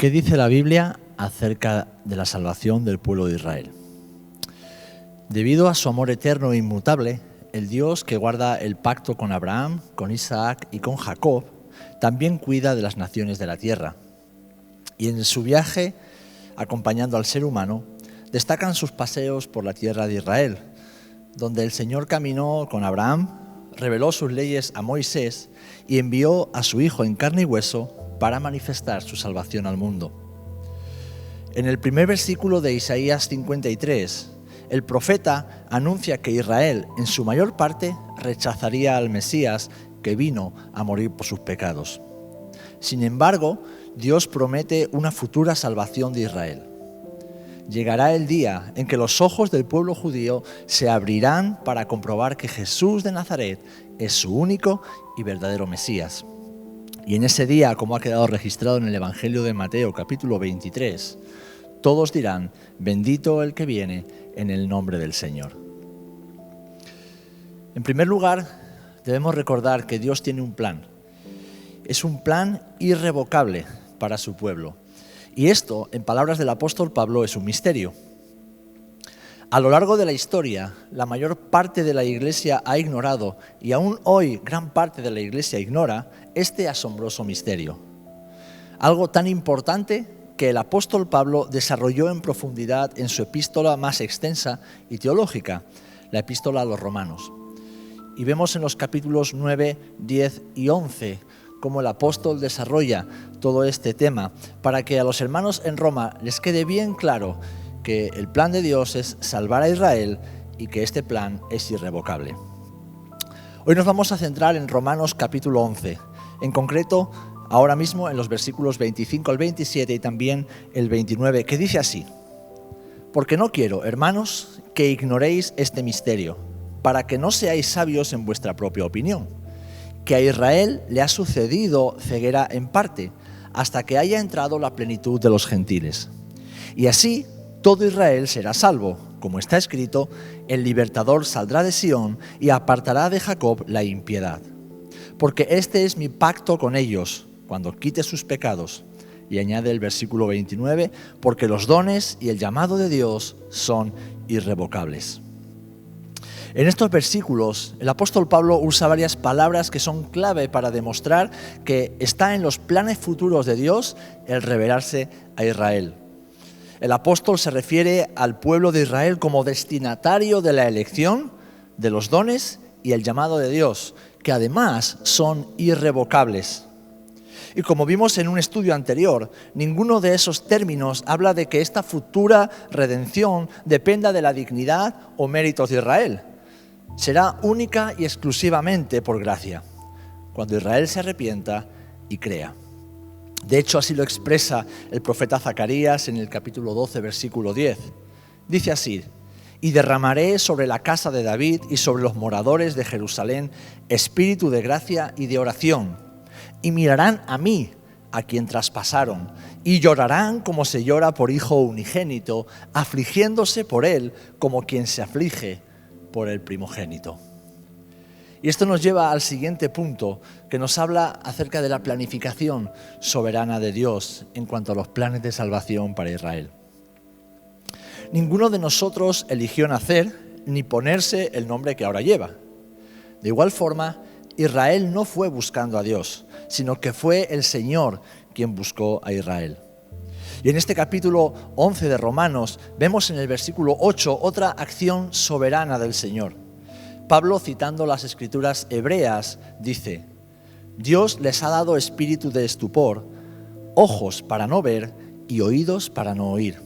¿Qué dice la Biblia acerca de la salvación del pueblo de Israel? Debido a su amor eterno e inmutable, el Dios que guarda el pacto con Abraham, con Isaac y con Jacob, también cuida de las naciones de la tierra. Y en su viaje, acompañando al ser humano, destacan sus paseos por la tierra de Israel, donde el Señor caminó con Abraham, reveló sus leyes a Moisés y envió a su Hijo en carne y hueso para manifestar su salvación al mundo. En el primer versículo de Isaías 53, el profeta anuncia que Israel, en su mayor parte, rechazaría al Mesías que vino a morir por sus pecados. Sin embargo, Dios promete una futura salvación de Israel. Llegará el día en que los ojos del pueblo judío se abrirán para comprobar que Jesús de Nazaret es su único y verdadero Mesías. Y en ese día, como ha quedado registrado en el Evangelio de Mateo, capítulo 23, todos dirán: bendito el que viene en el nombre del Señor. En primer lugar, debemos recordar que Dios tiene un plan. Es un plan irrevocable para su pueblo. Y esto, en palabras del apóstol Pablo, es un misterio. A lo largo de la historia, la mayor parte de la Iglesia ha ignorado, y aún hoy gran parte de la Iglesia ignora, este asombroso misterio. Algo tan importante que el apóstol Pablo desarrolló en profundidad en su epístola más extensa y teológica, la epístola a los Romanos. Y vemos en los capítulos 9, 10 y 11 cómo el apóstol desarrolla todo este tema para que a los hermanos en Roma les quede bien claro que el plan de Dios es salvar a Israel y que este plan es irrevocable. Hoy nos vamos a centrar en Romanos capítulo 11, en concreto ahora mismo en los versículos 25 al 27 y también el 29, que dice así: porque no quiero, hermanos, que ignoréis este misterio, para que no seáis sabios en vuestra propia opinión, que a Israel le ha sucedido ceguera en parte, hasta que haya entrado la plenitud de los gentiles. Y así todo Israel será salvo, como está escrito: el libertador saldrá de Sión y apartará de Jacob la impiedad. Porque este es mi pacto con ellos, cuando quite sus pecados. Y añade el versículo 29, porque los dones y el llamado de Dios son irrevocables. En estos versículos, el apóstol Pablo usa varias palabras que son clave para demostrar que está en los planes futuros de Dios el revelarse a Israel. El apóstol se refiere al pueblo de Israel como destinatario de la elección, de los dones y el llamado de Dios, que además son irrevocables. Y como vimos en un estudio anterior, ninguno de esos términos habla de que esta futura redención dependa de la dignidad o méritos de Israel. Será única y exclusivamente por gracia, cuando Israel se arrepienta y crea. De hecho, así lo expresa el profeta Zacarías en el capítulo 12, versículo 10. Dice así: y derramaré sobre la casa de David y sobre los moradores de Jerusalén espíritu de gracia y de oración, y mirarán a mí, a quien traspasaron, y llorarán como se llora por hijo unigénito, afligiéndose por él como quien se aflige por el primogénito. Y esto nos lleva al siguiente punto, que nos habla acerca de la planificación soberana de Dios en cuanto a los planes de salvación para Israel. Ninguno de nosotros eligió nacer ni ponerse el nombre que ahora lleva. De igual forma, Israel no fue buscando a Dios, sino que fue el Señor quien buscó a Israel. Y en este capítulo 11 de Romanos vemos en el versículo 8 otra acción soberana del Señor. Pablo, citando las escrituras hebreas, dice: Dios les ha dado espíritu de estupor, ojos para no ver y oídos para no oír.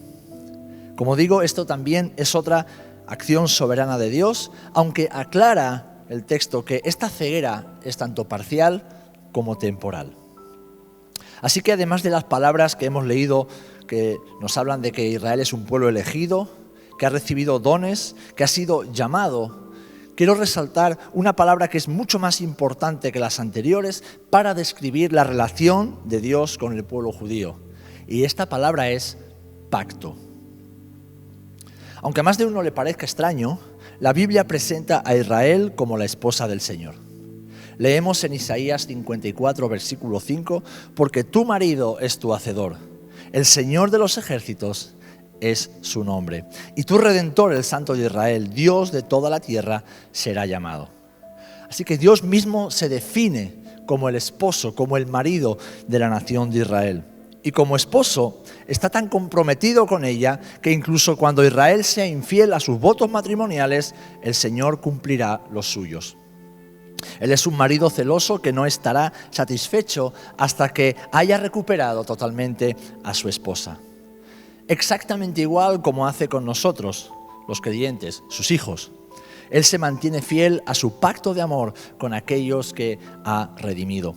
Como digo, esto también es otra acción soberana de Dios, aunque aclara el texto que esta ceguera es tanto parcial como temporal. Así que además de las palabras que hemos leído que nos hablan de que Israel es un pueblo elegido, que ha recibido dones, que ha sido llamado, quiero resaltar una palabra que es mucho más importante que las anteriores para describir la relación de Dios con el pueblo judío. Y esta palabra es pacto. Aunque a más de uno le parezca extraño, la Biblia presenta a Israel como la esposa del Señor. Leemos en Isaías 54, versículo 5, porque tu marido es tu hacedor, El Señor de los ejércitos es su nombre. Y tu Redentor, el Santo de Israel, Dios de toda la tierra, será llamado. Así que Dios mismo se define como el esposo, como el marido de la nación de Israel. Y como esposo está tan comprometido con ella que incluso cuando Israel sea infiel a sus votos matrimoniales, el Señor cumplirá los suyos. Él es un marido celoso que no estará satisfecho hasta que haya recuperado totalmente a su esposa. Exactamente igual como hace con nosotros, los creyentes, sus hijos. Él se mantiene fiel a su pacto de amor con aquellos que ha redimido.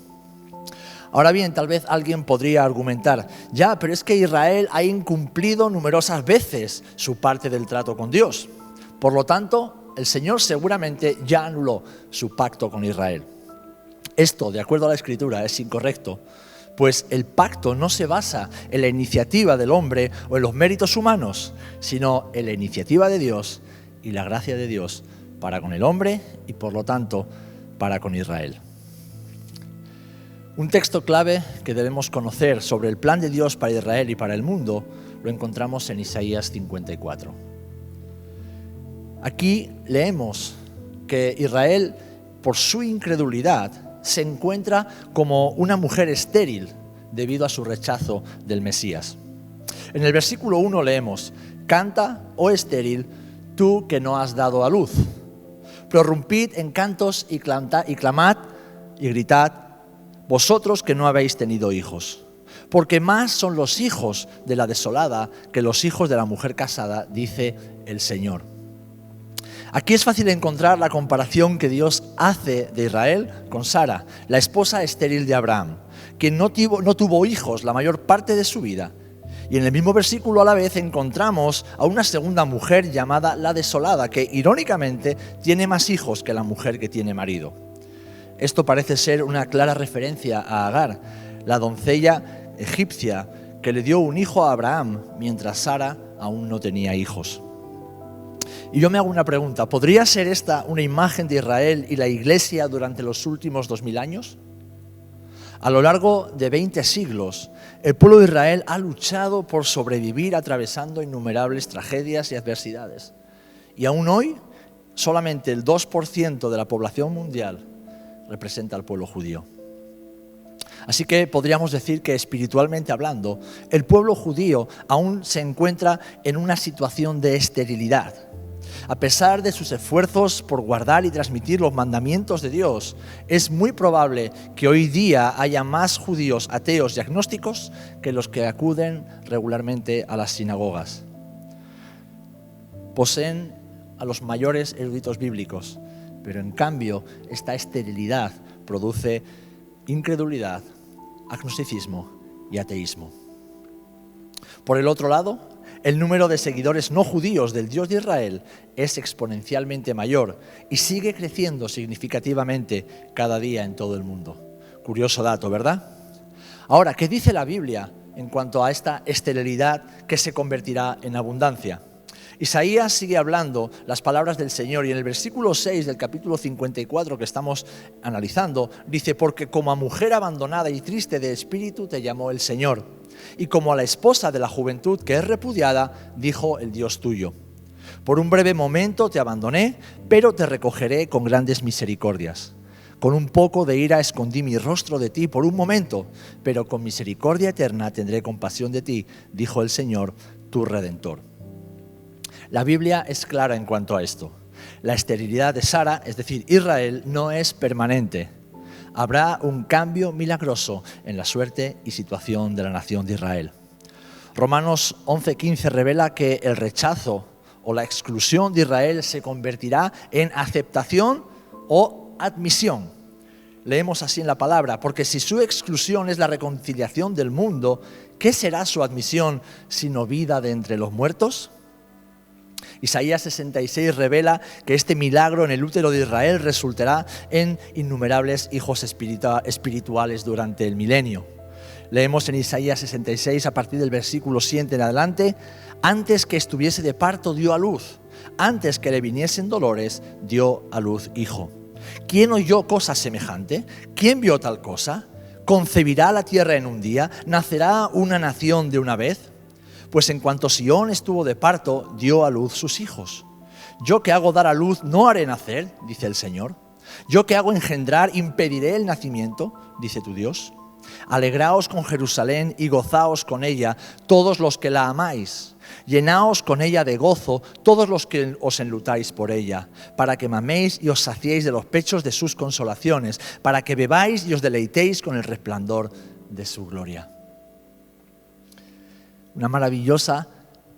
Ahora bien, tal vez alguien podría argumentar, ya, pero es que Israel ha incumplido numerosas veces su parte del trato con Dios. Por lo tanto, el Señor seguramente ya anuló su pacto con Israel. Esto, de acuerdo a la Escritura, es incorrecto, pues el pacto no se basa en la iniciativa del hombre o en los méritos humanos, sino en la iniciativa de Dios y la gracia de Dios para con el hombre y, por lo tanto, para con Israel. Un texto clave que debemos conocer sobre el plan de Dios para Israel y para el mundo lo encontramos en Isaías 54. Aquí leemos que Israel, por su incredulidad, se encuentra como una mujer estéril debido a su rechazo del Mesías. En el versículo 1 leemos: «Canta, oh estéril, tú que no has dado a luz. Prorrumpid en cantos y clamad y gritad, vosotros que no habéis tenido hijos. Porque más son los hijos de la desolada que los hijos de la mujer casada, dice el Señor». Aquí es fácil encontrar la comparación que Dios hace de Israel con Sara, la esposa estéril de Abraham, quien no tuvo hijos la mayor parte de su vida. Y en el mismo versículo a la vez encontramos a una segunda mujer llamada la desolada, que irónicamente tiene más hijos que la mujer que tiene marido. Esto parece ser una clara referencia a Agar, la doncella egipcia que le dio un hijo a Abraham mientras Sara aún no tenía hijos. Y yo me hago una pregunta: ¿podría ser esta una imagen de Israel y la Iglesia durante los últimos 2000 años? A lo largo de 20 siglos, el pueblo de Israel ha luchado por sobrevivir atravesando innumerables tragedias y adversidades. Y aún hoy, solamente el 2% de la población mundial representa al pueblo judío. Así que podríamos decir que, espiritualmente hablando, el pueblo judío aún se encuentra en una situación de esterilidad. A pesar de sus esfuerzos por guardar y transmitir los mandamientos de Dios, es muy probable que hoy día haya más judíos ateos y agnósticos que los que acuden regularmente a las sinagogas. Poseen a los mayores eruditos bíblicos, pero en cambio esta esterilidad produce incredulidad, agnosticismo y ateísmo. Por el otro lado, el número de seguidores no judíos del Dios de Israel es exponencialmente mayor y sigue creciendo significativamente cada día en todo el mundo. Curioso dato, ¿verdad? Ahora, ¿qué dice la Biblia en cuanto a esta esterilidad que se convertirá en abundancia? Isaías sigue hablando las palabras del Señor y en el versículo 6 del capítulo 54 que estamos analizando, dice: «Porque como a mujer abandonada y triste de espíritu te llamó el Señor, y como a la esposa de la juventud que es repudiada, dijo el Dios tuyo. Por un breve momento te abandoné, pero te recogeré con grandes misericordias. Con un poco de ira escondí mi rostro de ti por un momento, pero con misericordia eterna tendré compasión de ti, dijo el Señor, tu Redentor». La Biblia es clara en cuanto a esto. La esterilidad de Sara, es decir, Israel, no es permanente. Habrá un cambio milagroso en la suerte y situación de la nación de Israel. Romanos 11:15 revela que el rechazo o la exclusión de Israel se convertirá en aceptación o admisión. Leemos así en la palabra: «Porque si su exclusión es la reconciliación del mundo, ¿qué será su admisión sino vida de entre los muertos?». Isaías 66 revela que este milagro en el útero de Israel resultará en innumerables hijos espirituales durante el milenio. Leemos en Isaías 66 a partir del versículo 7 en adelante: «Antes que estuviese de parto dio a luz, antes que le viniesen dolores dio a luz hijo. ¿Quién oyó cosa semejante? ¿Quién vio tal cosa? ¿Concebirá la tierra en un día? ¿Nacerá una nación de una vez? Pues en cuanto Sión estuvo de parto, dio a luz sus hijos. Yo que hago dar a luz, no haré nacer, dice el Señor. Yo que hago engendrar, impediré el nacimiento, dice tu Dios. Alegraos con Jerusalén y gozaos con ella, todos los que la amáis. Llenaos con ella de gozo, todos los que os enlutáis por ella, para que maméis y os saciéis de los pechos de sus consolaciones, para que bebáis y os deleitéis con el resplandor de su gloria. Una maravillosa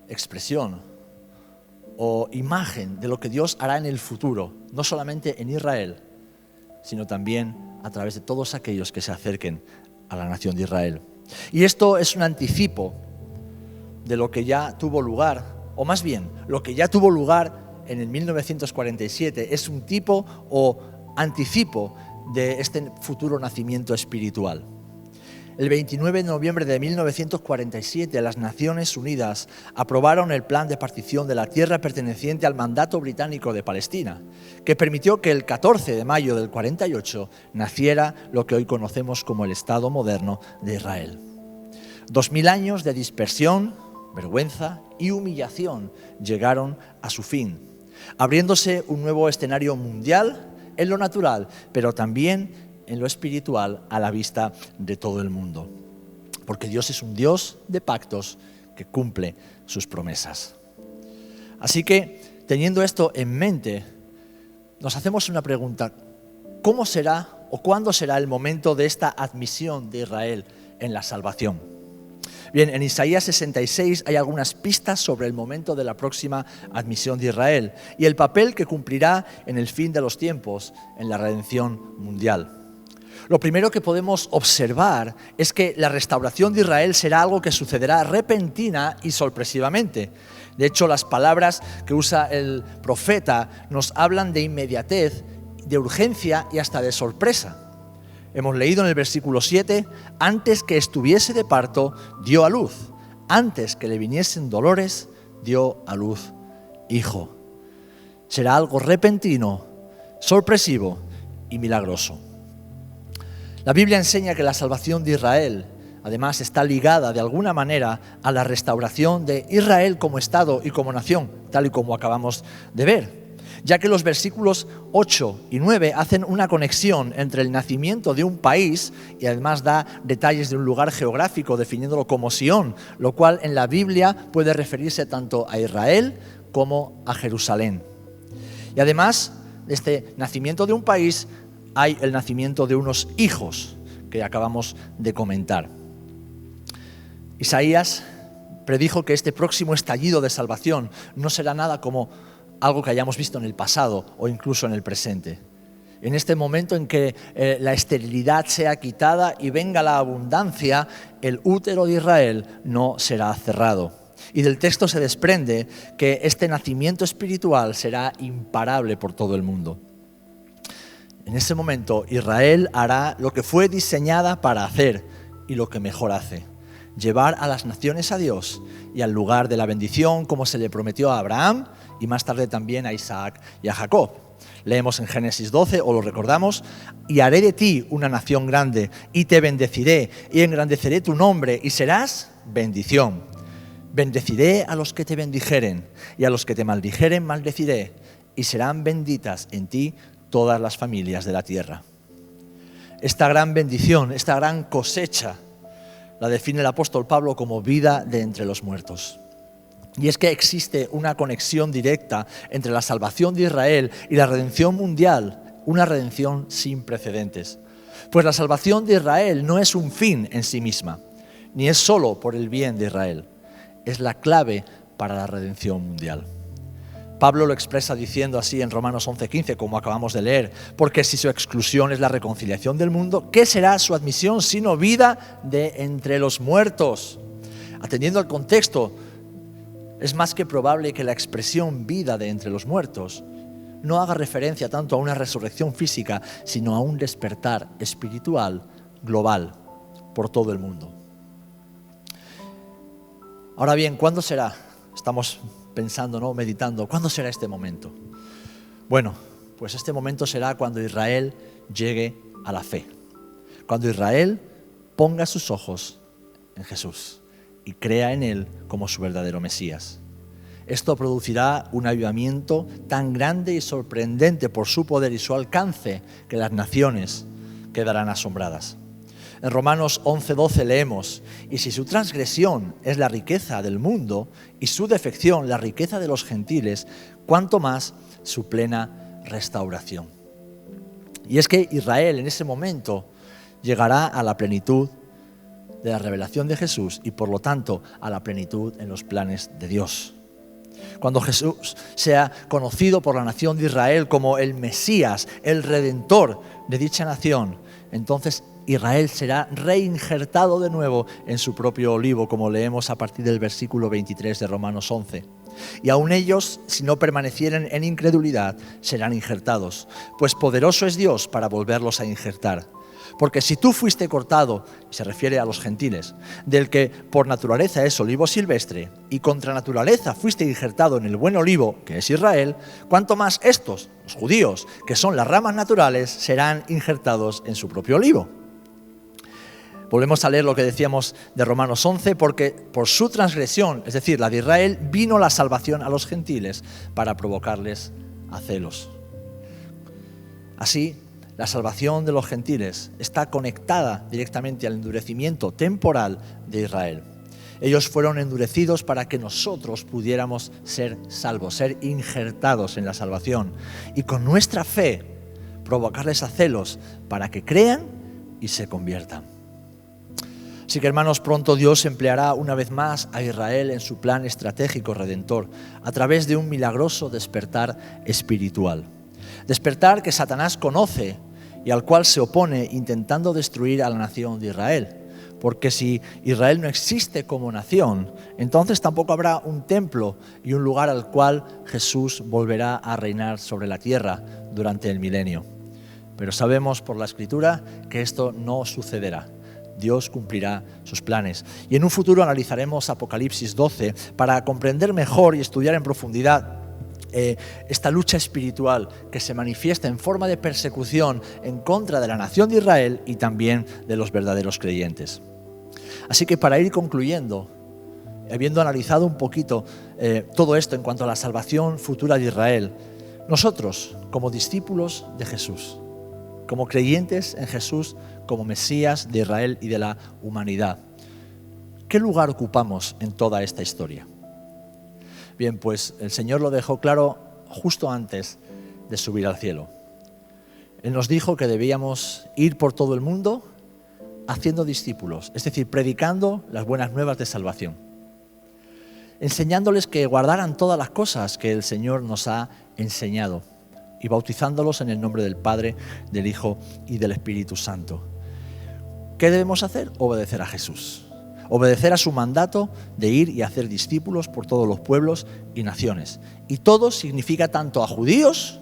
expresión o imagen de lo que Dios hará en el futuro, no solamente en Israel, sino también a través de todos aquellos que se acerquen a la nación de Israel. Y esto es un anticipo de lo que ya tuvo lugar, o más bien, lo que ya tuvo lugar en el 1947, es un tipo o anticipo de este futuro nacimiento espiritual. El 29 de noviembre de 1947, las Naciones Unidas aprobaron el plan de partición de la tierra perteneciente al mandato británico de Palestina, que permitió que el 14 de mayo del 48 naciera lo que hoy conocemos como el Estado moderno de Israel. 2000 años de dispersión, vergüenza y humillación llegaron a su fin, abriéndose un nuevo escenario mundial en lo natural, pero también en lo espiritual a la vista de todo el mundo. Porque Dios es un Dios de pactos que cumple sus promesas. Así que, teniendo esto en mente, nos hacemos una pregunta: ¿cómo será o cuándo será el momento de esta admisión de Israel en la salvación? Bien, en Isaías 66 hay algunas pistas sobre el momento de la próxima admisión de Israel y el papel que cumplirá en el fin de los tiempos en la redención mundial. Lo primero que podemos observar es que la restauración de Israel será algo que sucederá repentina y sorpresivamente. De hecho, las palabras que usa el profeta nos hablan de inmediatez, de urgencia y hasta de sorpresa. Hemos leído en el versículo 7, antes que estuviese de parto, dio a luz. Antes que le viniesen dolores, dio a luz hijo. Será algo repentino, sorpresivo y milagroso. La Biblia enseña que la salvación de Israel, además, está ligada de alguna manera a la restauración de Israel como Estado y como nación, tal y como acabamos de ver, ya que los versículos 8 y 9 hacen una conexión entre el nacimiento de un país y además da detalles de un lugar geográfico definiéndolo como Sión, lo cual en la Biblia puede referirse tanto a Israel como a Jerusalén. Y además de este nacimiento de un país hay el nacimiento de unos hijos que acabamos de comentar. Isaías predijo que este próximo estallido de salvación no será nada como algo que hayamos visto en el pasado o incluso en el presente. En este momento en que la esterilidad sea quitada y venga la abundancia, el útero de Israel no será cerrado. Y del texto se desprende que este nacimiento espiritual será imparable por todo el mundo. En ese momento Israel hará lo que fue diseñada para hacer y lo que mejor hace: llevar a las naciones a Dios y al lugar de la bendición, como se le prometió a Abraham y más tarde también a Isaac y a Jacob. Leemos en Génesis 12, o lo recordamos: y haré de ti una nación grande, y te bendeciré, y engrandeceré tu nombre, y serás bendición. Bendeciré a los que te bendijeren, y a los que te maldijeren maldeciré, y serán benditas en ti todas las familias de la tierra. Esta gran bendición, esta gran cosecha, la define el apóstol Pablo como vida de entre los muertos. Y es que existe una conexión directa entre la salvación de Israel y la redención mundial, una redención sin precedentes. Pues la salvación de Israel no es un fin en sí misma, ni es solo por el bien de Israel. Es la clave para la redención mundial. Pablo lo expresa diciendo así en Romanos 11:15, como acabamos de leer: porque si su exclusión es la reconciliación del mundo, ¿qué será su admisión sino vida de entre los muertos? Atendiendo al contexto, es más que probable que la expresión vida de entre los muertos no haga referencia tanto a una resurrección física, sino a un despertar espiritual global por todo el mundo. Ahora bien, ¿cuándo será? Estamos pensando, ¿no? Meditando, ¿cuándo será este momento? Bueno, pues este momento será cuando Israel llegue a la fe. Cuando Israel ponga sus ojos en Jesús y crea en Él como su verdadero Mesías. Esto producirá un avivamiento tan grande y sorprendente por su poder y su alcance que las naciones quedarán asombradas. En Romanos 11:12 leemos: y si su transgresión es la riqueza del mundo y su defección la riqueza de los gentiles, cuánto más su plena restauración. Y es que Israel en ese momento llegará a la plenitud de la revelación de Jesús y por lo tanto a la plenitud en los planes de Dios. Cuando Jesús sea conocido por la nación de Israel como el Mesías, el Redentor de dicha nación, entonces Israel será reinjertado de nuevo en su propio olivo, como leemos a partir del versículo 23 de Romanos 11. Y aun ellos, si no permanecieren en incredulidad, serán injertados, pues poderoso es Dios para volverlos a injertar. Porque si tú fuiste cortado, se refiere a los gentiles, del que por naturaleza es olivo silvestre, y contra naturaleza fuiste injertado en el buen olivo, que es Israel, cuánto más estos, los judíos, que son las ramas naturales, serán injertados en su propio olivo. Volvemos a leer lo que decíamos de Romanos 11, porque por su transgresión, es decir, la de Israel, vino la salvación a los gentiles para provocarles a celos. Así, la salvación de los gentiles está conectada directamente al endurecimiento temporal de Israel. Ellos fueron endurecidos para que nosotros pudiéramos ser salvos, ser injertados en la salvación y con nuestra fe provocarles a celos para que crean y se conviertan. Así que, hermanos, pronto Dios empleará una vez más a Israel en su plan estratégico redentor a través de un milagroso despertar espiritual. Despertar que Satanás conoce y al cual se opone intentando destruir a la nación de Israel. Porque si Israel no existe como nación, entonces tampoco habrá un templo y un lugar al cual Jesús volverá a reinar sobre la tierra durante el milenio. Pero sabemos por la Escritura que esto no sucederá. Dios cumplirá sus planes. Y en un futuro analizaremos Apocalipsis 12 para comprender mejor y estudiar en profundidad esta lucha espiritual que se manifiesta en forma de persecución en contra de la nación de Israel y también de los verdaderos creyentes. Así que para ir concluyendo, habiendo analizado un poquito todo esto en cuanto a la salvación futura de Israel, nosotros como discípulos de Jesús, como creyentes en Jesús, como Mesías de Israel y de la humanidad, ¿qué lugar ocupamos en toda esta historia? Bien, pues el Señor lo dejó claro justo antes de subir al cielo. Él nos dijo que debíamos ir por todo el mundo haciendo discípulos, es decir, predicando las buenas nuevas de salvación, enseñándoles que guardaran todas las cosas que el Señor nos ha enseñado y bautizándolos en el nombre del Padre, del Hijo y del Espíritu Santo. ¿Qué debemos hacer? Obedecer a Jesús. Obedecer a su mandato de ir y hacer discípulos por todos los pueblos y naciones. Y todo significa tanto a judíos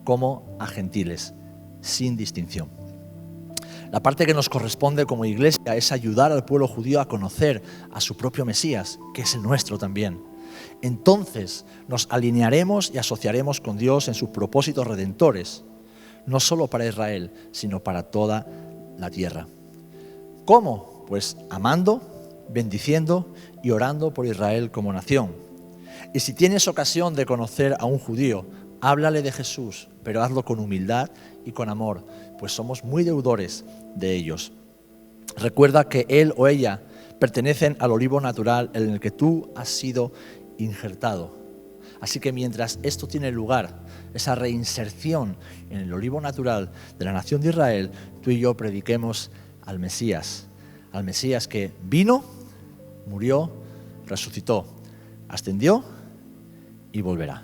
como a gentiles, sin distinción. La parte que nos corresponde como iglesia es ayudar al pueblo judío a conocer a su propio Mesías, que es el nuestro también. Entonces nos alinearemos y asociaremos con Dios en sus propósitos redentores, no solo para Israel, sino para toda la tierra. ¿Cómo? Pues amando, bendiciendo y orando por Israel como nación. Y si tienes ocasión de conocer a un judío, háblale de Jesús, pero hazlo con humildad y con amor, pues somos muy deudores de ellos. Recuerda que él o ella pertenecen al olivo natural en el que tú has sido injertado. Así que mientras esto tiene lugar, esa reinserción en el olivo natural de la nación de Israel, tú y yo prediquemos al Mesías que vino, murió, resucitó, ascendió y volverá.